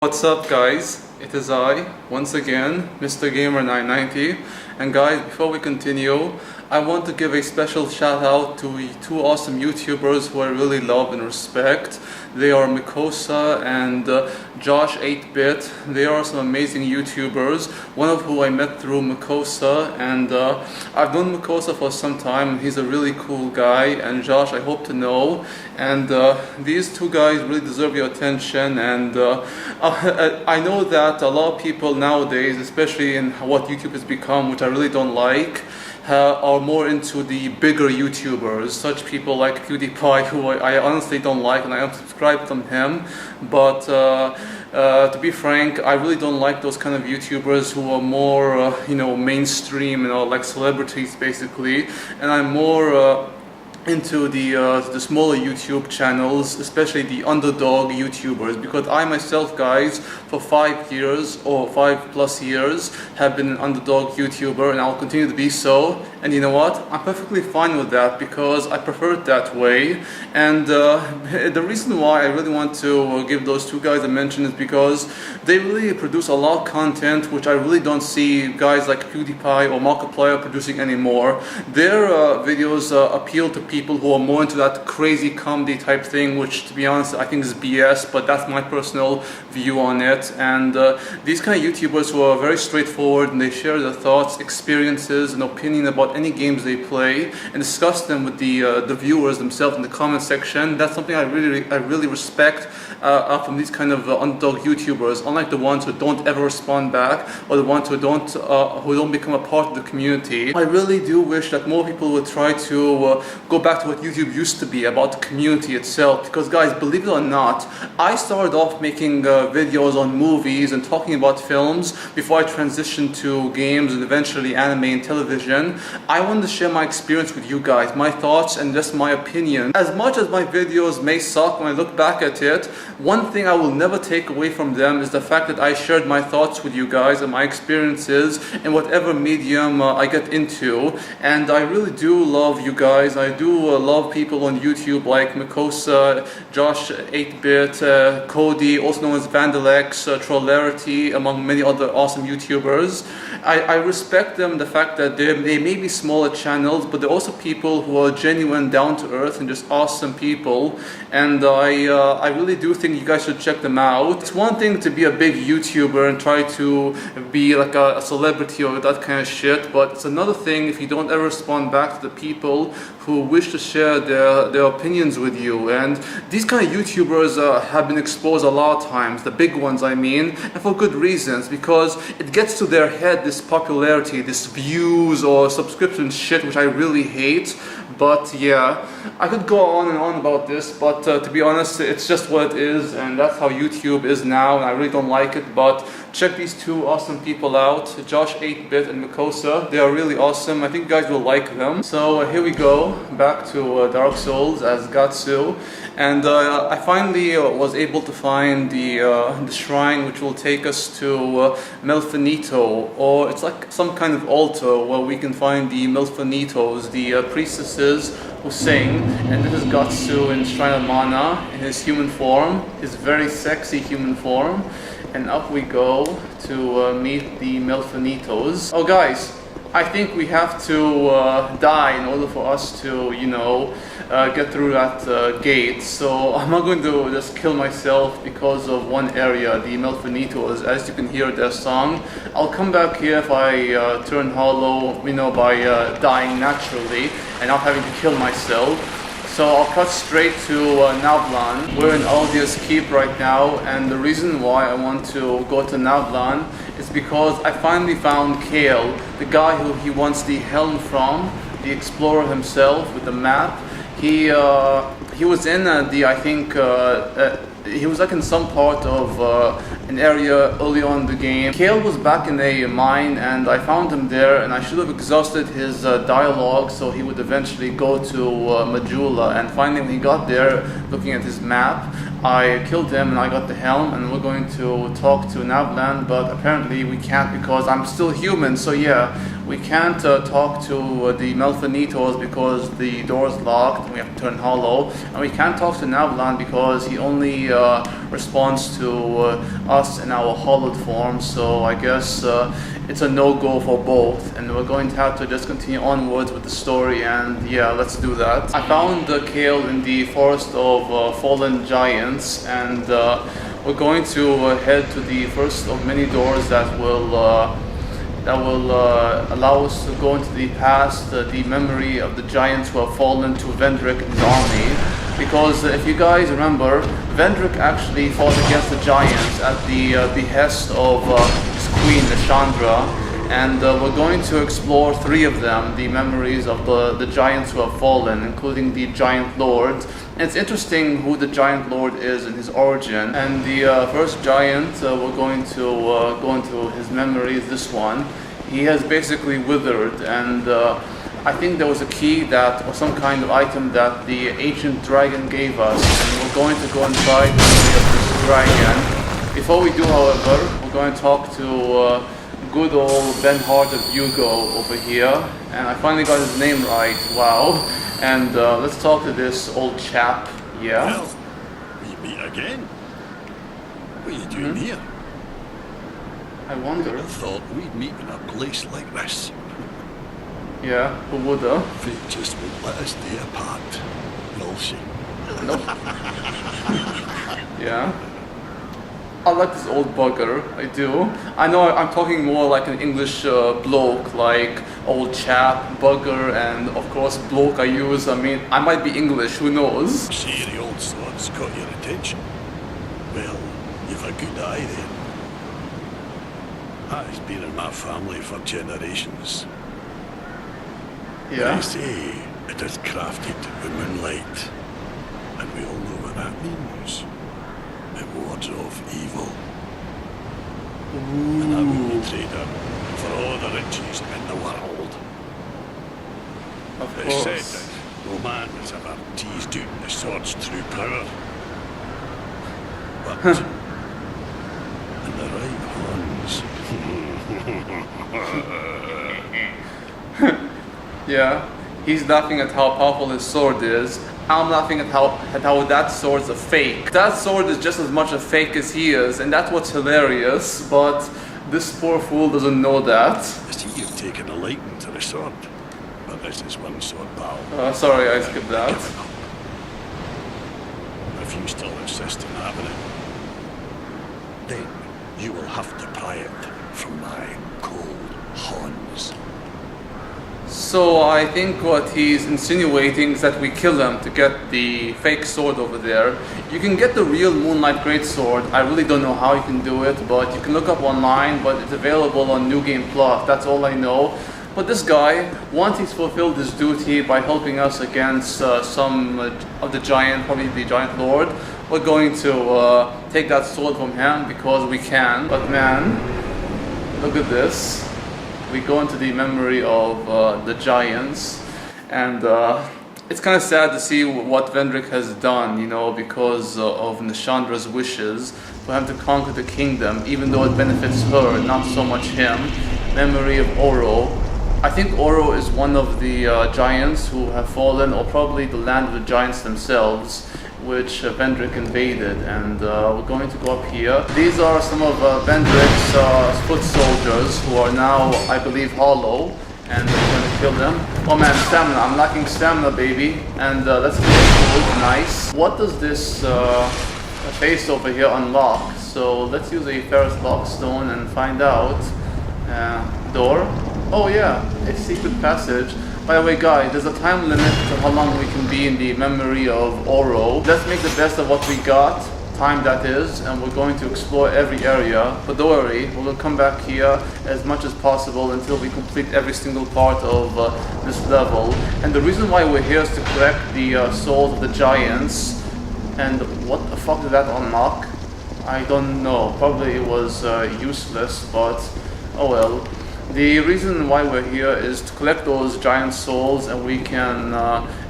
What's up guys, it is I, once again, Mr. Gamer 990, and guys, before we continue, I want to give a special shout out to two awesome YouTubers who I really love and respect. They are Mikosa and Josh 8-Bit. They are some amazing YouTubers, one of who I met through Mikosa, and I've known Mikosa for some time. He's a really cool guy, and Josh I hope to know, and these two guys really deserve your attention. And I know that a lot of people nowadays, especially in what YouTube has become, which I really don't like, are more into the bigger YouTubers, such people like PewDiePie, who I honestly don't like, and I unsubscribe from him. But to be frank, I really don't like those kind of YouTubers who are more, mainstream, like celebrities basically, and I'm more into the smaller YouTube channels, especially the underdog YouTubers, because I myself, guys, for 5 years or 5+ years have been an underdog YouTuber, and I'll continue to be so. And you know what? I'm perfectly fine with that because I prefer it that way. And the reason why I really want to give those two guys a mention is because they really produce a lot of content which I really don't see guys like PewDiePie or Markiplier producing anymore. Their videos appeal to people who are more into that crazy comedy type thing, which to be honest I think is BS, but that's my personal view on it. And these kind of YouTubers who are very straightforward and they share their thoughts, experiences and opinion about any games they play and discuss them with the viewers themselves in the comment section, that's something I really respect from these kind of underdog YouTubers, unlike the ones who don't ever respond back or the ones who don't become a part of the community. I really do wish that more people would try to go back to what YouTube used to be, about the community itself, because guys, believe it or not, I started off making videos on movies and talking about films before I transitioned to games and eventually anime and television. I wanted to share my experience with you guys, my thoughts and just my opinion. As much as my videos may suck when I look back at it, one thing I will never take away from them is the fact that I shared my thoughts with you guys and my experiences in whatever medium I get into. And I really do love you guys. I do love people on YouTube like Mikosa, Josh 8-Bit, Cody, also known as Vandalex, Trollarity, among many other awesome YouTubers. I respect them, the fact that they may be smaller channels, but they're also people who are genuine, down to earth and just awesome people. And I really do think you guys should check them out. It's one thing to be a big YouTuber and try to be like a celebrity or that kind of shit, but it's another thing if you don't ever respond back to the people who wish to share their opinions with you. And these kind of YouTubers have been exposed a lot of times, the big ones I mean, and for good reasons, because it gets to their head, this popularity, this views or subscription shit, which I really hate. But yeah, I could go on and on about this, but to be honest, it's just what it is, and that's how YouTube is now, and I really don't like it. But check these two awesome people out, Josh 8-Bit and Mikosa. They are really awesome. I think you guys will like them. So here we go, back to Dark Souls as Gatsu. And I finally was able to find the shrine which will take us to Milfanito, or it's like some kind of altar where we can find the Milfanitos, the priestesses who sing. And this is Gatsu in Shrine of Mana in his human form, his very sexy human form. And up we go to meet the Milfanitos. Oh guys, I think we have to die in order for us to, get through that gate. So I'm not going to just kill myself because of one area, the Milfanitos, as you can hear their song. I'll come back here if I turn hollow, by dying naturally and not having to kill myself. So I'll cut straight to Naavlan. We're in Aldia's Keep right now, and the reason why I want to go to Naavlan is because I finally found Kale, the guy who he wants the helm from, the explorer himself with the map. He was in he was like in some part of an area early on in the game. Kale was back in a mine and I found him there, and I should have exhausted his dialogue so he would eventually go to Majula. And finally when he got there, looking at his map, I killed him and I got the helm, and we're going to talk to Naavlan, but apparently we can't because I'm still human. So yeah, We can't talk to the Milfanitos because the door is locked and we have to turn hollow. And we can't talk to Naavlan because he only responds to us in our hollowed form. So I guess it's a no-go for both. And we're going to have to just continue onwards with the story. And yeah, let's do that. I found the Kale in the Forest of Fallen Giants. And we're going to head to the first of many doors that will allow us to go into the past, the memory of the giants who have fallen to Vendrick and his army. Because if you guys remember, Vendrick actually fought against the giants at the behest of his queen, Nashandra. And we're going to explore 3 of them, the memories of the giants who have fallen, including the Giant Lord. And it's interesting who the Giant Lord is and his origin. And the first giant, we're going to go into his memories, this one. He has basically withered, and I think there was a key that, or some kind of item that the ancient dragon gave us. And we're going to go inside the memory of this dragon. Before we do, however, we're going to talk to good old Ben Hart of Hugo over here, and I finally got his name right. Wow. And let's talk to this old chap. Yeah. Well, we meet again. What are you doing here? I wonder. I thought we'd meet in a place like this. Yeah, who woulda? Fate just won't let us stay apart, will she? Nope. Yeah. I like this old bugger, I do. I know I'm talking more like an English bloke, like old chap, bugger, and of course bloke I use. I mean, I might be English, who knows? See, the old sword's got your attention. Well, you've a good eye then. That's been in my family for generations. Yeah. They say it is crafted with moonlight, and we all know what that means. It wards off evil. Ooh. And I will be trader for all the riches in the world. Of They said course. that no man has ever teased out the sword's true power. But in the right hands. Yeah. He's laughing at how powerful his sword is. I'm laughing at how that sword's a fake. That sword is just as much a fake as he is, and that's what's hilarious, but this poor fool doesn't know that. I see you've taken a liking to the sword, but this is one sword, pal. Sorry, I skipped that. Give it up. If you still insist on having it, then you will have to pry it from my cold hands. So I think what he's insinuating is that we kill him to get the fake sword over there. You can get the real Moonlight Greatsword. I really don't know how you can do it, but you can look up online, but it's available on New Game Plus. That's all I know. But this guy, once he's fulfilled his duty by helping us against some of the giant, probably the Giant Lord, we're going to take that sword from him because we can. But man, look at this. We go into the memory of the giants, and it's kind of sad to see what Vendrick has done, you know, because of Nashandra's wishes for him to conquer the kingdom, even though it benefits her, not so much him. Memory of Orro. I think Orro is one of the giants who have fallen, or probably the land of the giants themselves, which Vendrick invaded, and we're going to go up here. These are some of Vendrick's foot soldiers who are now, I believe, hollow, and we're going to kill them. Oh man, stamina. I'm lacking stamina, baby. And let's get it. Nice. What does this face over here unlock? So let's use a Ferris lock stone and find out. Door. Oh yeah, a secret passage. By the way, guys, there's a time limit to how long we can be in the memory of Orro. Let's make the best of what we got, time that is, and we're going to explore every area. But don't worry, we'll come back here as much as possible until we complete every single part of this level. And the reason why we're here is to collect the souls of the giants. And what the fuck did that unlock? I don't know. Probably it was useless, but oh well. The reason why we're here is to collect those giant souls, and we can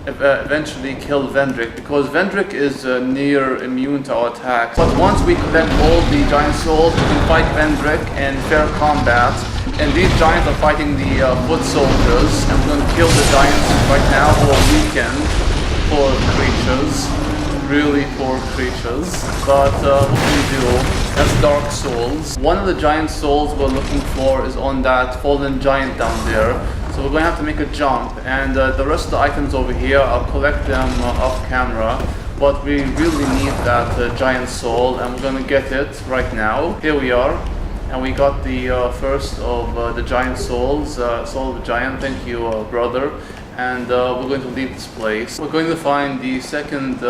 eventually kill Vendrick, because Vendrick is near immune to our attacks. But once we collect all the giant souls, we can fight Vendrick in fair combat, And these giants are fighting the foot soldiers, and we're going to kill the giants right now who are weakened. Poor creatures. Really poor creatures. But what can we do? That's Dark Souls. One of the giant souls we're looking for is on that fallen giant down there. So we're going to have to make a jump. And the rest of the items over here, I'll collect them off camera. But we really need that giant soul, and we're going to get it right now. Here we are. And we got the first of the giant souls, soul of the giant. Thank you, brother. And we're going to leave this place. We're going to find the second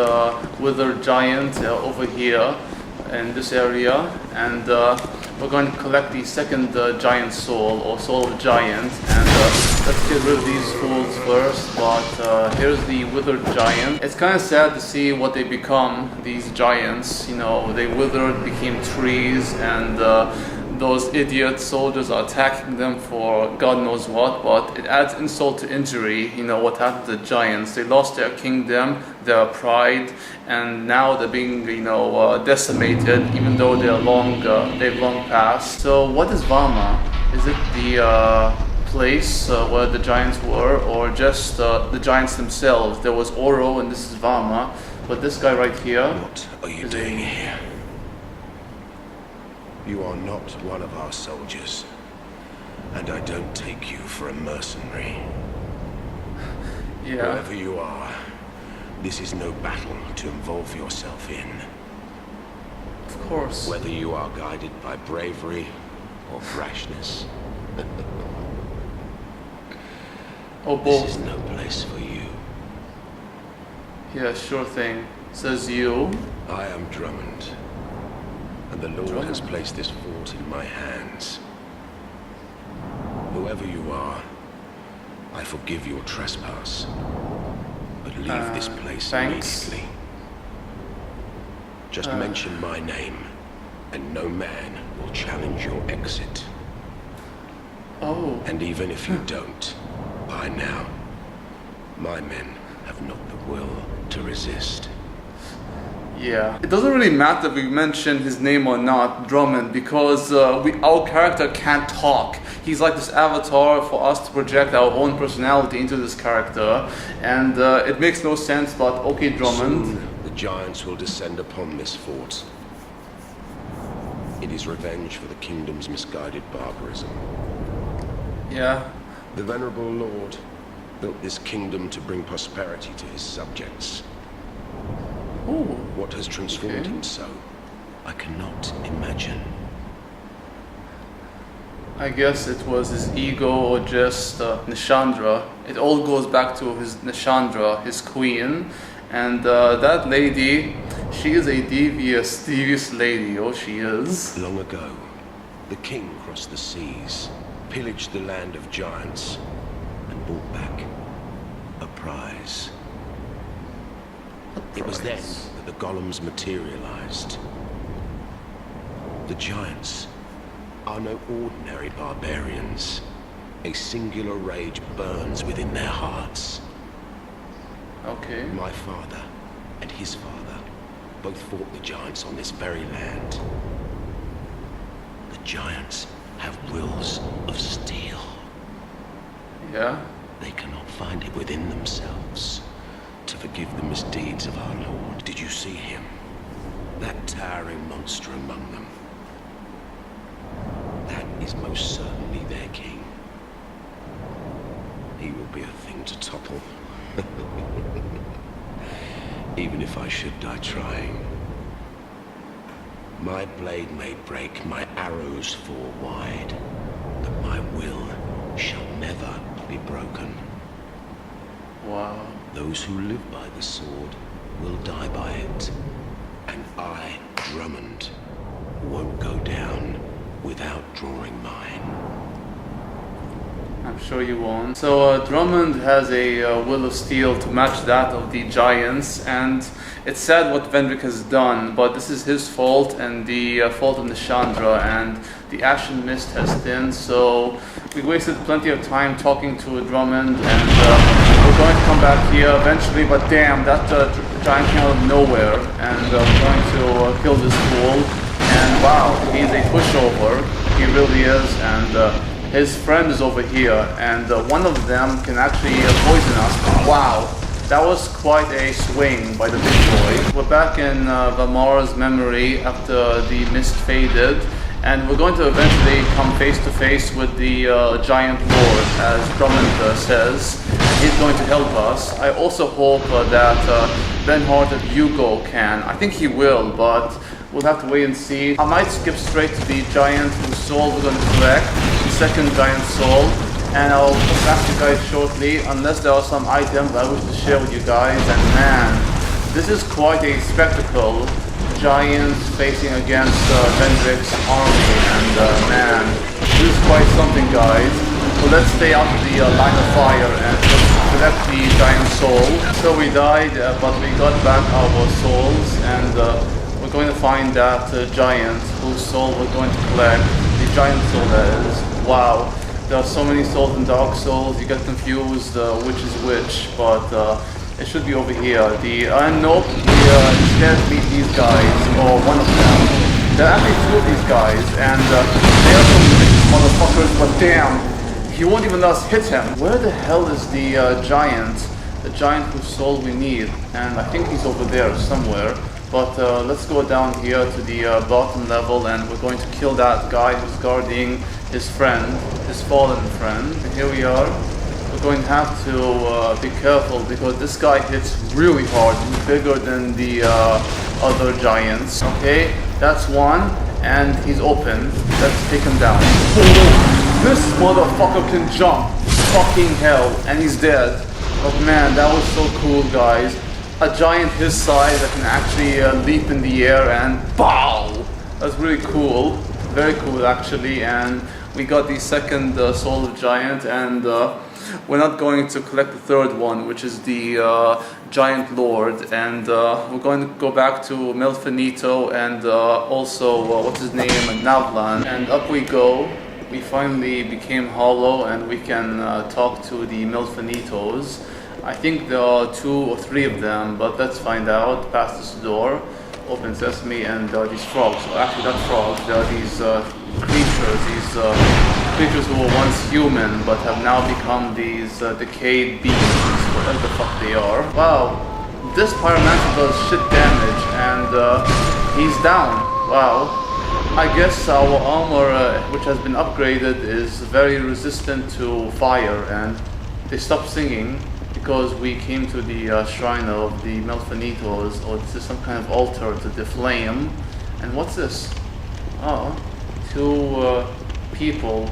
withered giant over here in this area, and we're going to collect the second giant soul, or soul of the giant. And let's get rid of these fools first. But here's the withered giant. It's kind of sad to see what they become, these giants. You know, they withered, became trees, and those idiot soldiers are attacking them for God knows what, but it adds insult to injury. You know what happened to the giants. They lost their kingdom, their pride, and now they're being, you know, decimated, even though they've long passed. So what is Vammar? Is it the place where the giants were, or just the giants themselves? There was Orro, and this is Vammar, but this guy right here. What are you doing here? You are not one of our soldiers, and I don't take you for a mercenary. Yeah. Wherever you are, this is no battle to involve yourself in. Of course. Whether you are guided by bravery or rashness. Oh, both. This is no place for you. Yeah, sure thing. Says you. I am Drummond, and the Lord has placed this fort in my hands. Whoever you are, I forgive your trespass, but leave this place thanks. immediately. Just mention my name, and no man will challenge your exit. Oh. And even if you don't, by now, my men have not the will to resist. Yeah, it doesn't really matter if we mention his name or not, Drummond, because our character can't talk. He's like this avatar for us to project our own personality into this character, and it makes no sense, but okay, Drummond. Soon, the giants will descend upon this fort. It is revenge for the kingdom's misguided barbarism. Yeah. The venerable lord built this kingdom to bring prosperity to his subjects. Ooh. What has transformed him so, I cannot imagine. I guess it was his ego or just Nishandra. It all goes back to his Nishandra, his queen. And that lady, she is a devious lady. Oh, she is. Long ago, the king crossed the seas, pillaged the land of giants, and brought back a prize. It was then that the golems materialized. The giants are no ordinary barbarians. A singular rage burns within their hearts. Okay. My father and his father both fought the giants on this very land. The giants have wills of steel. Yeah. They cannot find it within themselves to forgive the misdeeds of our Lord. Did you see him? That towering monster among them. That is most certainly their king. He will be a thing to topple. Even if I should die trying. My blade may break, my arrows fall wide, but my will shall never be broken. Wow. Those who live by the sword will die by it. And I, Drummond, won't go down without drawing mine. I'm sure you won't. So Drummond has a will of steel to match that of the giants, and it's sad what Vendrick has done, but this is his fault and the fault of Nishandra, and the Ashen Mist has thinned, so we wasted plenty of time talking to Drummond, and we're going to come back here eventually, but damn, that giant came out of nowhere, and we're going to kill this fool, and wow, he's a pushover, he really is, and his friend is over here, and one of them can actually poison us. Wow, that was quite a swing by the big boy. We're back in Vammar's memory after the mist faded, and we're going to eventually come face to face with the Giant Lord, as Drummond says. He's going to help us. I also hope that Benhart of Hugo can. I think he will, but we'll have to wait and see. I might skip straight to the giant whose soul we're going to collect, the second giant soul, and I'll come back to you guys shortly, unless there are some items I wish to share with you guys. And man, this is quite a spectacle. Giants facing against Vendrick's army, and man, this is quite something, guys. So let's stay out of the line of fire and let's collect the giant soul. So we died, but we got back our souls, and we're going to find that giant whose soul we're going to collect. The giant soul, that is. Wow, there are so many souls in Dark Souls, you get confused which is which, but it should be over here. Nope, instead meet these guys, or one of them. There are actually two of these guys, and they are some vicious motherfuckers, but damn, he won't even let us hit him. Where the hell is the giant whose soul we need? And I think he's over there somewhere. But let's go down here to the bottom level, and we're going to kill that guy who's guarding his friend, his fallen friend. And here we are. We're going to have to be careful because this guy hits really hard. He's bigger than the other giants. Okay, that's one, and he's open. Let's take him down. This motherfucker can jump. Fucking hell, and he's dead. But man, that was so cool, guys. A giant his size that can actually leap in the air and BOW! That's really cool. Very cool, actually. And we got the second soul of giant, and we're not going to collect the third one, which is the Giant Lord, and we're going to go back to Milfanito and also, what's his name, Naavlan, and up we go. We finally became hollow, and we can talk to the Milfanitos. I think there are 2 or 3 of them, but let's find out. Past this door, open sesame, and there are these frogs. Well, actually not frogs, there are these creatures who were once human but have now become these decayed beings, whatever the fuck they are. Wow, this pyromancer does shit damage, and he's down. Wow. I guess our armor, which has been upgraded, is very resistant to fire, and they stopped singing because we came to the shrine of the Milfanitos, or this is some kind of altar to the flame. And what's this? Oh, 2 people.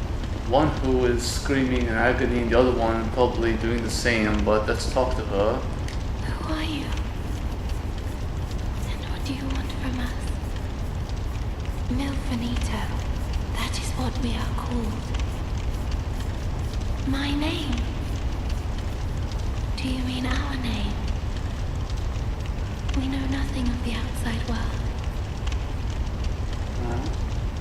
One who is screaming in agony, and the other one probably doing the same, but let's talk to her. Who are you? And what do you want from us? Milfanito, that is what we are called. My name? Do you mean our name? We know nothing of the outside world.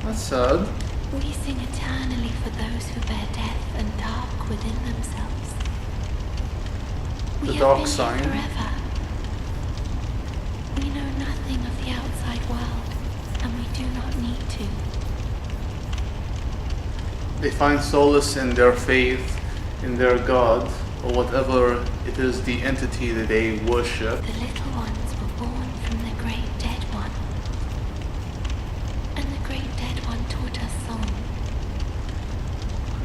That's sad. We sing eternally for those who bear death and dark within themselves. The We dark have been sign. here forever. We know nothing of the outside world, and we do not need to. They find solace in their faith, in their god, or whatever it is, the entity that they worship. The little ones were born from the great dead one, and the great dead one taught us song.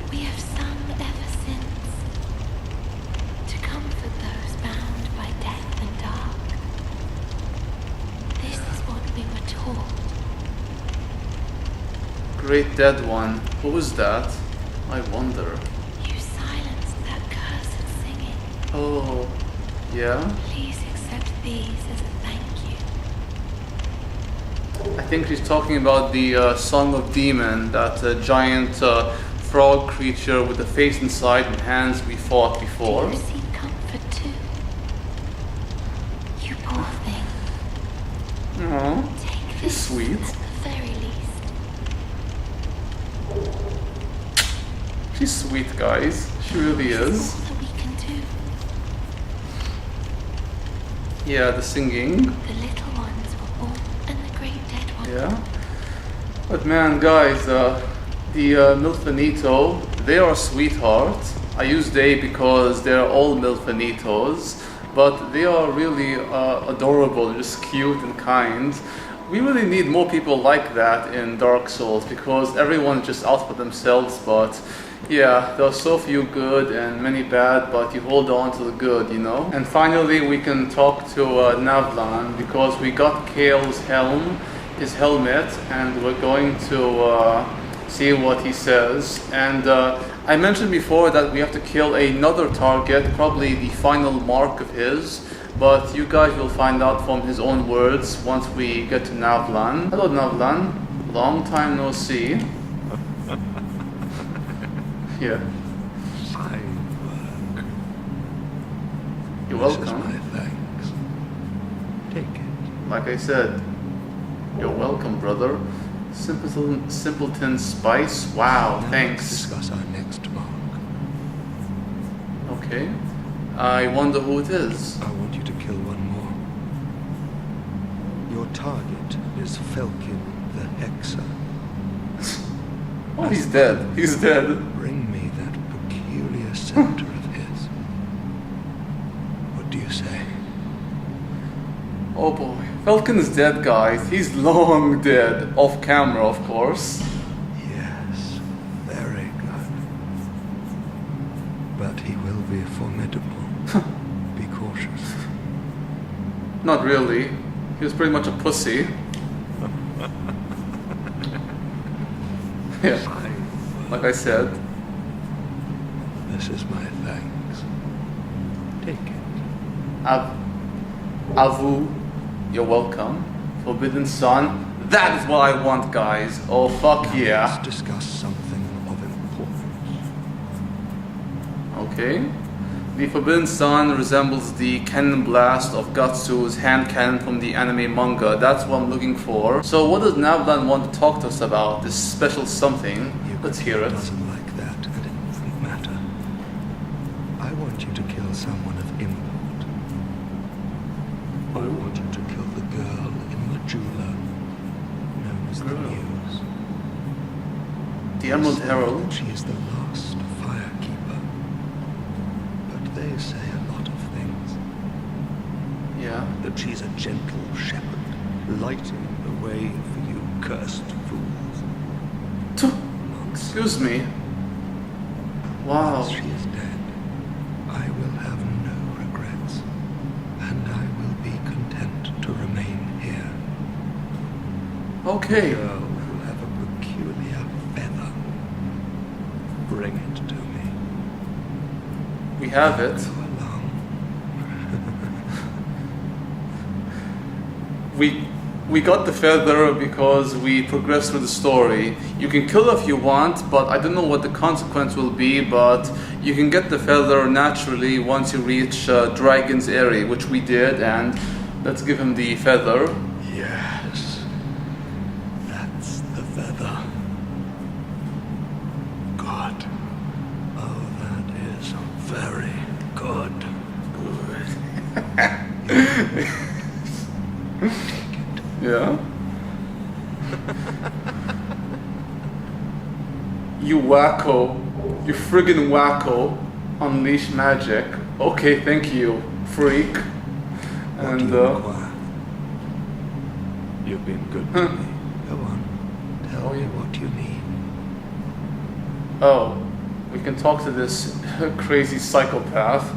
We have sung ever since, to comfort those bound by death and dark. This is what we were taught. Great dead one. Who is that? I wonder. You silenced that cursed singing. Oh, yeah? Please accept these as a thank you. I think she's talking about the Song of Demon, that giant frog creature with the face inside and hands we fought before. Do you seek comfort too? You poor thing. Aww, Take she's this sweet. at the very least. She's sweet, guys. She really is. All that we can do. Yeah, the singing. The little ones were born, and the great dead one. Yeah. But man, guys, the Milfanito, They are sweetheart. I use they because they're all Milfanitos, but they are really adorable, just cute and kind. We really need more people like that in Dark Souls because everyone's just out for themselves, but yeah, there are so few good and many bad, but you hold on to the good, you know? And finally we can talk to Naavlan because we got Kale's helm, his helmet, and we're going to see what he says. And I mentioned before that we have to kill another target, probably the final mark of his, but you guys will find out from his own words once we get to Naavlan. Hello Naavlan, long time no see. Yeah. Fine work. You're This welcome. is my thanks. Take it. Like I said, you're welcome, brother. Simpleton Spice. Wow, Now thanks. let's discuss our next mark. Okay. I wonder who it is. I want you to kill one more. Your target is Felkin the Hexer. Oh, he's dead. He's dead. Bring me that peculiar scepter of his. What do you say? Oh boy. Falcon's dead, guys. He's long dead. Off camera, of course. Yes, very good. But he will be formidable. Be cautious. Not really. He was pretty much a pussy. Yeah, Fine. like I said. This is my thanks. Take it. Avu, you're welcome. Forbidden Sun. That is what I want, guys. Oh, fuck yeah. Let's discuss something of importance. Okay. The Forbidden Sun resembles the cannon blast of Gatsu's hand cannon from the anime manga. That's what I'm looking for. So what does Naavlan want to talk to us about? This special something? Let's hear it. Doesn't like that, and it doesn't matter. I want you to kill someone of import. I want you to kill the girl in Majula, known as the Muse. The Emerald They say Herald. that she is the last firekeeper. But they say a lot of things. Yeah. That she's a gentle shepherd, lighting the way for you cursed fools. Excuse me. Wow. Once she is dead, I will have no regrets, and I will be content to remain here. Okay. The girl will have a peculiar feather. Bring it to me. We have it. Go along. We got the feather because we progressed through the story. You can kill if you want, but I don't know what the consequence will be, but you can get the feather naturally once you reach Dragon's area, which we did, and let's give him the feather. Yes. That's the feather. Good. Oh, that is very good. Yeah? You wacko. You friggin' wacko. Unleash magic. Okay, thank you, freak. What And, do you require? You've been good to me. Go on. Tell me what you need. oh, we can talk to this crazy psychopath,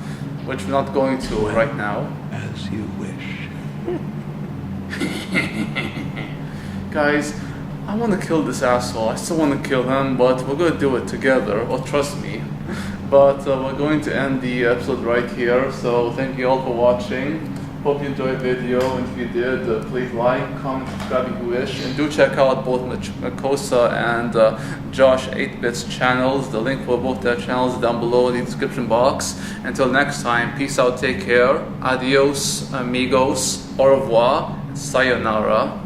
which we're not going to right now. As you wish. Guys, I want to kill this asshole. I still want to kill him, but we're going to do it together, or trust me. But we're going to end the episode right here, so thank you all for watching. Hope you enjoyed the video, and if you did, please like, comment, subscribe if you wish, and do check out both Makosa and Josh 8-Bit's channels. The link for both their channels is down below in the description box. Until next time, peace out, take care, adios, amigos, au revoir, sayonara.